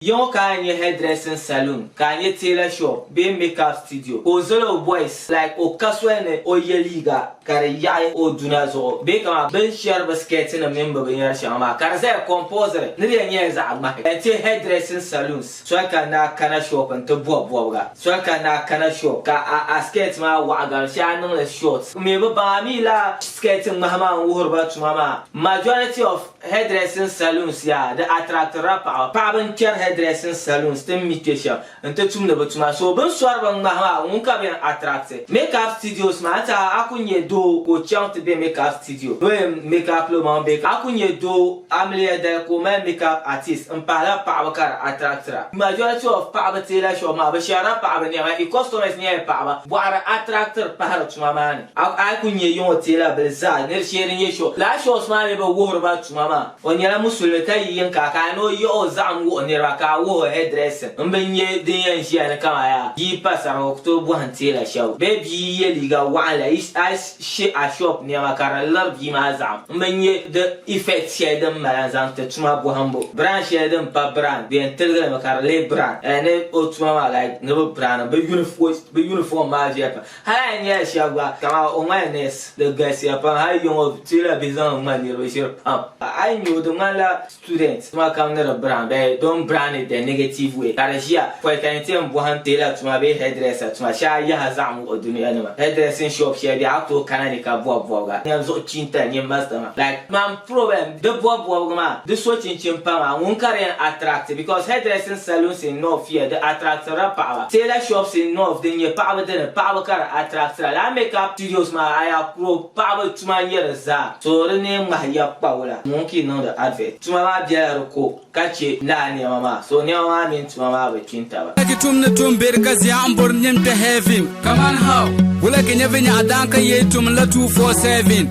Yon Kanye hairdressing salon, Kanye tailor shop, be makeup studio. Ozolo boys like Okaswene o Yeliga, Karayai o Dunazo, be kama ben share basket in a member in your shama. Karaza composer, Nidia years at my hairdressing salons. So I can na kana shop and to Bob Boga. So I can na kana shop, a skate ma wagon, channel shorts. Maybe Bamila skating Mahama Urba to Mama. Majority of hairdressing salons, yeah, the attractor rapper, Paban care hairdressing salons, the mutation, and the tune of Tuma. So, bonsoir, Mahama, won't be attracted. Makeup studios, matter, I couldn't do go chant to be makeup studio. Makeup Loman Baker, I couldn't do Amelia Del Coman makeup artist, and Pala Power attractor. Majority of Power Taylor show, Mabashara Power, it customers near Power, what attractor Power to my man. I couldn't you Taylor Belzar, never sharing your show. Last show, smile about war about Mama. On your Musulka, I know you all Zam near a war hairdresser. Umbenye de Shiana Kamaya, ye pass an October and Taylor show. Baby, ye liga while I shit a shop near Makara love ye mazam. Umbenye the effect shed them Malazan to Tuma Bohambo. Brand shed them pa brand, the Telegram Makara brand, and then Otuma like no brand, but uniform magic. Hi, yes, Shagwa, come out on my nest, the guys upon high young of Taylor Bizon money, which I knew the Mala students, my counter brand, don't brand it the negative way. Karashia, for I can tell one tailor to my hairdresser, to my Shaya Hazam or Dunia. Hairdressing shop share the auto cananica Bob Boga. I'm so chinta and your master. Like, man, problem, the Bob Bogama, the switching chimpama, won't carry an attractive because hairdressing salons in North here, the attractor power. Tailor shops in North, then your power, then a power car attractor. I make up studios, my I grow power to my years. So the name Mahia Paula, monkey know the advert. To my dear Roko, catch it, Nani Mama. So now I'm into Mama with Kinta. Tum the tomb because I'm born to have him. Come on, how? Will I can never Adanka yet to 247.